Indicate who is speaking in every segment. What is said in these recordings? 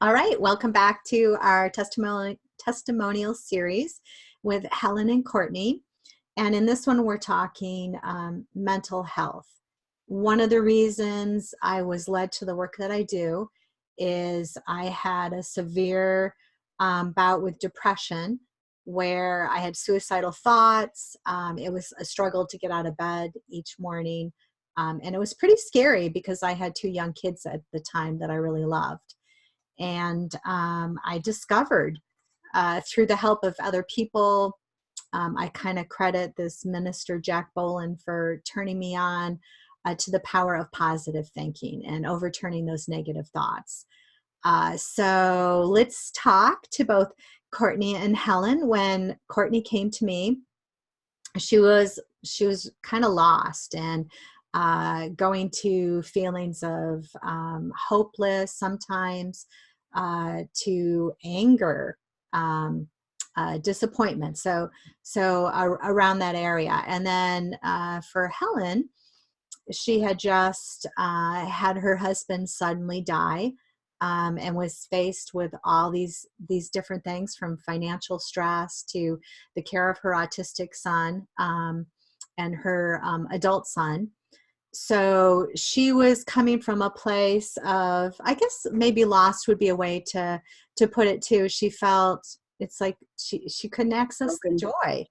Speaker 1: All right, welcome back to our testimonial series with Helen and Courtney. And in this one, we're talking mental health. One of the reasons I was led to the work that I do is I had a severe bout with depression where I had suicidal thoughts. It was a struggle to get out of bed each morning. And it was pretty scary because I had two young kids at the time that I really loved. And I discovered through the help of other people, I kind of credit this minister, Jack Boland, for turning me on to the power of positive thinking and overturning those negative thoughts. So let's talk to both Courtney and Helen. When Courtney came to me, she was kind of lost and going to feelings of hopeless sometimes, to anger, disappointment. So around that area. And then for Helen, she had just had her husband suddenly die, and was faced with all these different things, from financial stress to the care of her autistic son and her adult son. So she was coming from a place of, I guess maybe lost would be a way to put it too. She felt it's like she couldn't access the joy.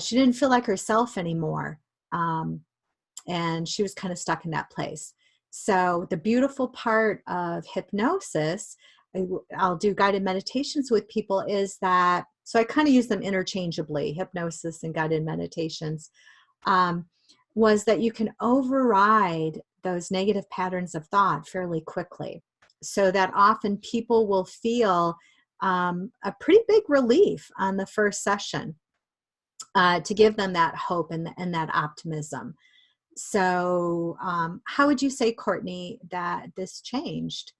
Speaker 1: She didn't feel like herself anymore. And she was kind of stuck in that place. So the beautiful part of hypnosis, I'll do guided meditations with people, is that, so I kind of use them interchangeably, hypnosis and guided meditations, was that you can override those negative patterns of thought fairly quickly, so that often people will feel a pretty big relief on the first session to give them that hope and that optimism. So how would you say, Courtney, that this changed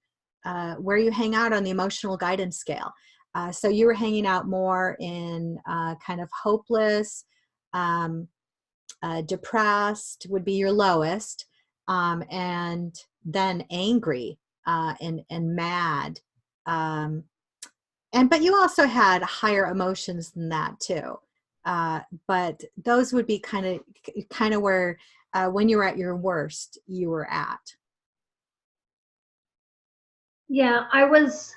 Speaker 1: where you hang out on the emotional guidance scale? So you were hanging out more in kind of hopeless, depressed would be your lowest, and then angry and mad. But you also had higher emotions than that too. But those would be kind of where, when you were at your worst, you were at.
Speaker 2: Yeah, I was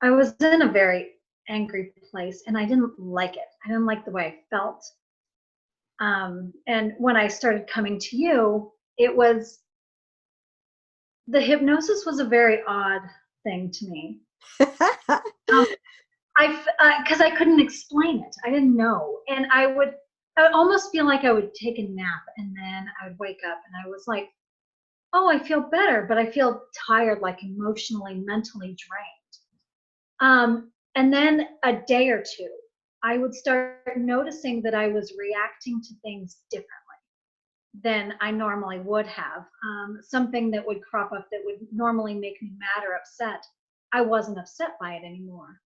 Speaker 2: in a very angry place, and I didn't like it. I didn't like the way I felt. And when I started coming to you, the hypnosis was a very odd thing to me. Because I couldn't explain it. I didn't know. And I would almost feel like I would take a nap, and then I would wake up and I was like, oh, I feel better, but I feel tired, like emotionally, mentally drained. And then a day or two, I would start noticing that I was reacting to things differently than I normally would have. Something that would crop up that would normally make me mad or upset, I wasn't upset by it anymore.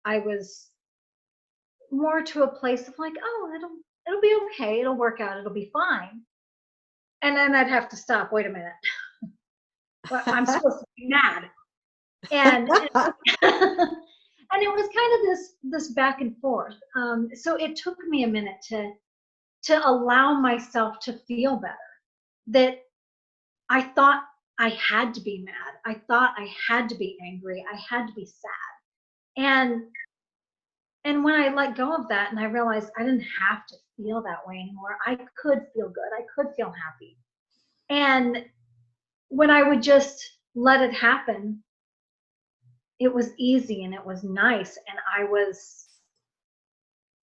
Speaker 2: I was more to a place of like, oh, it'll be okay, it'll work out, it'll be fine. And then I'd have to stop. Wait a minute, but I'm supposed to be mad, and and it was kind of this back and forth. So it took me a minute to allow myself to feel better. That I thought I had to be mad. I thought I had to be angry. I had to be sad. And when I let go of that and I realized I didn't have to feel that way anymore, I could feel good. I could feel happy. And when I would just let it happen, it was easy and it was nice, and I was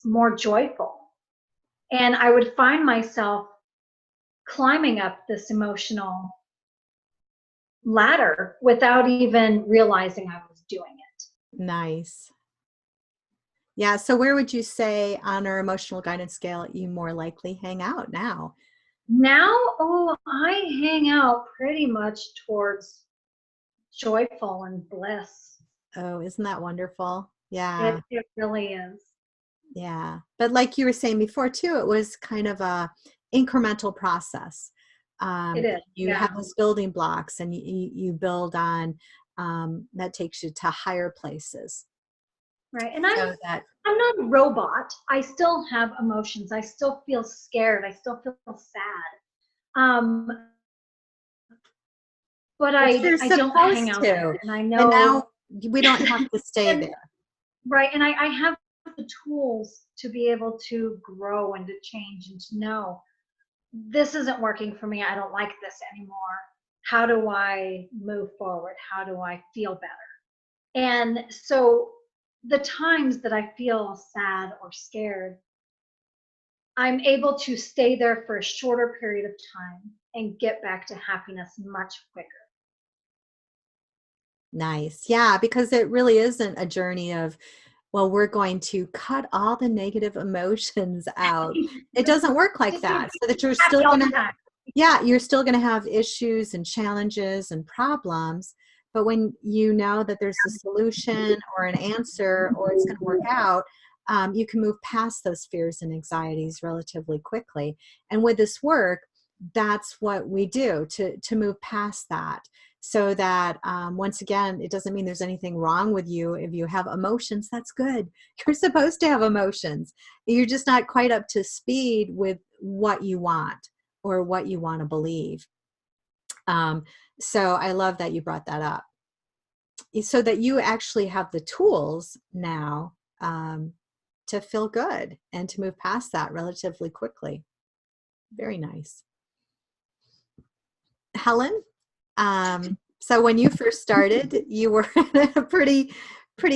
Speaker 2: more joyful. And I would find myself climbing up this emotional ladder without even realizing I was doing it.
Speaker 1: Nice. Yeah. So where would you say on our emotional guidance scale you more likely hang out now?
Speaker 2: Now, I hang out pretty much towards joyful and bliss.
Speaker 1: Oh, isn't that wonderful? Yeah.
Speaker 2: It really is.
Speaker 1: Yeah. But like you were saying before too, it was kind of a incremental process.
Speaker 2: It is.
Speaker 1: You
Speaker 2: Yeah.
Speaker 1: have those building blocks, and you build on, that takes you to higher places.
Speaker 2: Right. And
Speaker 1: So that,
Speaker 2: I'm not a robot. I still have emotions. I still feel scared. I still feel sad. But
Speaker 1: which
Speaker 2: I
Speaker 1: you're
Speaker 2: I don't hang
Speaker 1: supposed
Speaker 2: out
Speaker 1: to,
Speaker 2: there. And I
Speaker 1: and
Speaker 2: know
Speaker 1: now we don't have to stay
Speaker 2: and
Speaker 1: there.
Speaker 2: right. And I have the tools to be able to grow and to change and to know this isn't working for me. I don't like this anymore. How do I move forward? How do I feel better? And so the times that I feel sad or scared, I'm able to stay there for a shorter period of time and get back to happiness much quicker.
Speaker 1: Nice. Yeah, because it really isn't a journey of, well, we're going to cut all the negative emotions out. It doesn't work like
Speaker 2: Just to
Speaker 1: that.
Speaker 2: be
Speaker 1: So that you're
Speaker 2: happy
Speaker 1: still
Speaker 2: all
Speaker 1: going
Speaker 2: the
Speaker 1: to,
Speaker 2: time.
Speaker 1: yeah, you're still going to have issues and challenges and problems. But when you know that there's a solution or an answer, or it's going to work out, you can move past those fears and anxieties relatively quickly. And with this work, that's what we do to move past that. So that, once again, it doesn't mean there's anything wrong with you. If you have emotions, that's good. You're supposed to have emotions. You're just not quite up to speed with what you want or what you want to believe. Um, so I love that you brought that up, so that you actually have the tools now, to feel good and to move past that relatively quickly. Very nice. Helen, so when you first started, you were in a pretty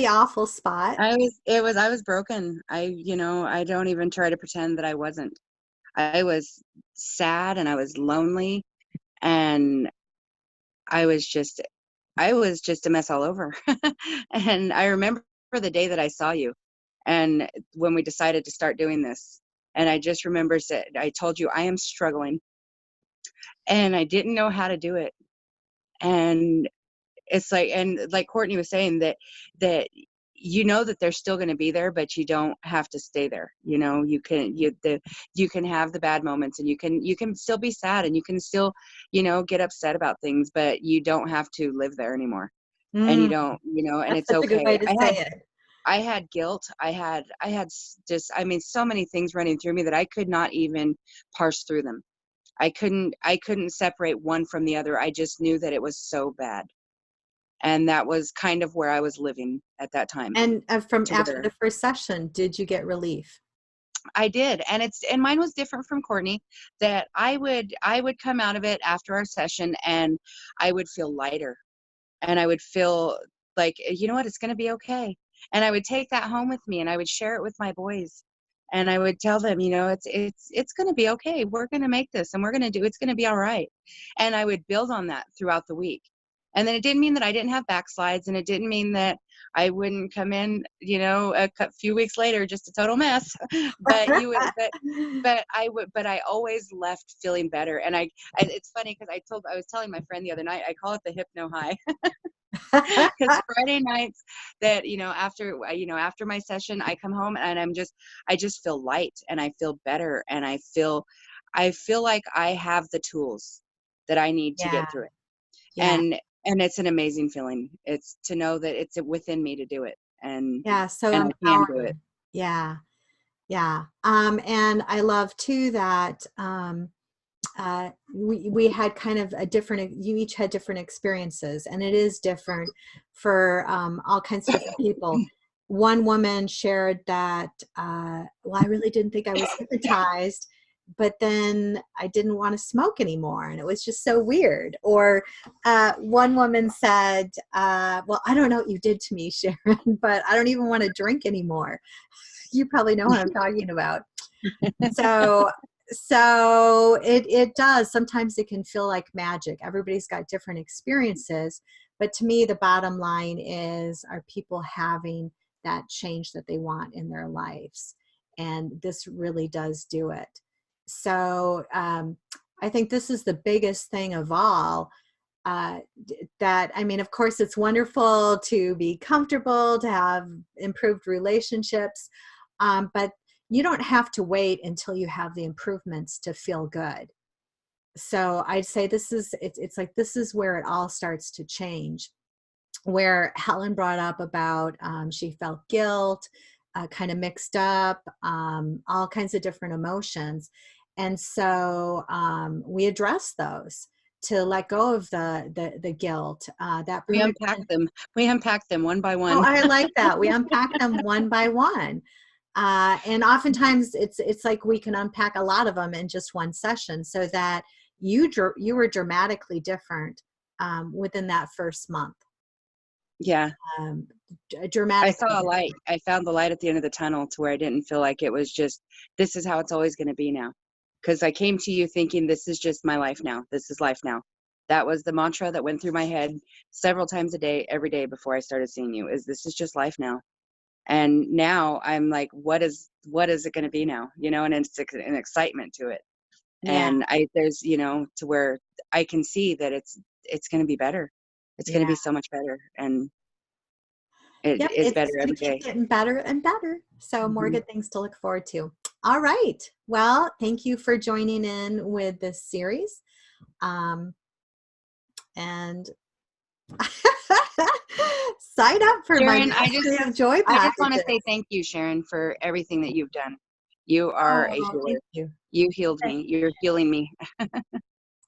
Speaker 1: awful spot.
Speaker 3: I was broken. I don't even try to pretend that I wasn't. I was sad and I was lonely, and I was just I was just a mess all over. And I remember the day that I saw you, and when we decided to start doing this, and I just remember said I told you I am struggling and I didn't know how to do it. And it's like, and like Courtney was saying, that that they're still going to be there, but you don't have to stay there. You can have the bad moments, and you can still be sad, and you can still get upset about things, but you don't have to live there anymore. And you
Speaker 1: Mm,
Speaker 3: don't, and
Speaker 1: that's
Speaker 3: it's
Speaker 1: such a good way
Speaker 3: okay.
Speaker 1: to say it.
Speaker 3: I had guilt. Just, I mean, so many things running through me that I could not even parse through them. I couldn't separate one from the other. I just knew that it was so bad. And that was kind of where I was living at that time,
Speaker 1: And from
Speaker 3: to
Speaker 1: after
Speaker 3: where
Speaker 1: the first session, did you get relief?
Speaker 3: I did. And mine was different from Courtney, that I would come out of it after our session, and I would feel lighter, and I would feel like, you know what, it's going to be okay. And I would take that home with me, and I would share it with my boys, and I would tell them, it's going to be okay. We're going to make this, and it's going to be all right. And I would build on that throughout the week. And then it didn't mean that I didn't have backslides, and it didn't mean that I wouldn't come in, few weeks later, just a total mess. but you would, but I always left feeling better. And it's funny, because I was telling my friend the other night, I call it the hypno high. Because Friday nights, that after my session, I come home, and I just feel light, and I feel better, and I feel like I have the tools that I need to
Speaker 1: Yeah,
Speaker 3: get through it.
Speaker 1: yeah,
Speaker 3: And it's an amazing feeling. It's to know that it's within me to do it, and
Speaker 1: yeah. So
Speaker 3: I can do it.
Speaker 1: empowering. Yeah, yeah. And I love too that, we had kind of a different, you each had different experiences, and it is different for, all kinds of different people. One woman shared that, well, I really didn't think I was hypnotized, but then I didn't want to smoke anymore, and it was just so weird. Or, one woman said, well, I don't know what you did to me, Sharon, but I don't even want to drink anymore. You probably know what I'm talking about. So it does, sometimes it can feel like magic. Everybody's got different experiences, but to me, the bottom line is, are people having that change that they want in their lives? And this really does do it. So, I think this is the biggest thing of all. That, I mean, of course, it's wonderful to be comfortable, to have improved relationships, but you don't have to wait until you have the improvements to feel good. So I'd say it's like this is where it all starts to change, where Helen brought up about she felt guilt, kind of mixed up, all kinds of different emotions. And so we address those to let go of the guilt, that
Speaker 3: We
Speaker 1: permission.
Speaker 3: unpack them. We unpack them one by
Speaker 1: Oh,
Speaker 3: one.
Speaker 1: I like that. We unpack them one by one. And oftentimes it's like we can unpack a lot of them in just one session, so that you were dramatically different within that first month.
Speaker 3: Yeah.
Speaker 1: Um,
Speaker 3: I
Speaker 1: dramatically
Speaker 3: saw a light.
Speaker 1: different.
Speaker 3: I found the light at the end of the tunnel to where I didn't feel like it was just, this is how it's always going to be now. Because I came to you thinking, this is just my life now. This is life now. That was the mantra that went through my head several times a day, every day before I started seeing you, is this is just life now. And now I'm like, what is it going to be now? You know, and it's an excitement to it.
Speaker 1: Yeah,
Speaker 3: And there's, to where I can see that it's going to be better. It's going to
Speaker 1: yeah.
Speaker 3: be so much better. And it
Speaker 1: Yep,
Speaker 3: is
Speaker 1: it's
Speaker 3: better
Speaker 1: just going
Speaker 3: every
Speaker 1: to keep
Speaker 3: day.
Speaker 1: getting better and better. So more
Speaker 3: Mhm.
Speaker 1: good things to look forward to. All right. Well, thank you for joining in with this series. And sign up for my
Speaker 3: Sharon,
Speaker 1: Mastery of Joy
Speaker 3: I just want to say
Speaker 1: packages.
Speaker 3: thank you, Sharon, for everything that you've done. You are a
Speaker 1: Oh, thank
Speaker 3: healer.
Speaker 1: you.
Speaker 3: You healed me. You're healing me.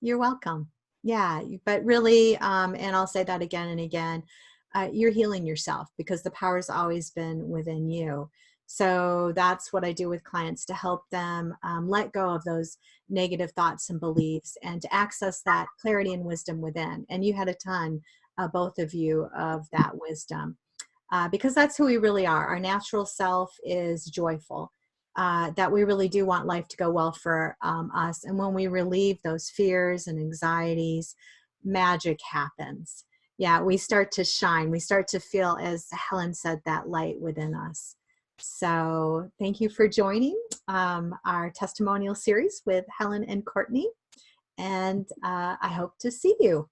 Speaker 1: You're welcome. Yeah, but really, and I'll say that again and again, you're healing yourself because the power's always been within you. So that's what I do with clients, to help them let go of those negative thoughts and beliefs and to access that clarity and wisdom within. And you had a ton, both of you, of that wisdom. Because that's who we really are. Our natural self is joyful, that we really do want life to go well for us. And when we relieve those fears and anxieties, magic happens. Yeah, we start to shine. We start to feel, as Helen said, that light within us. So thank you for joining our testimonial series with Helen and Courtney. And I hope to see you.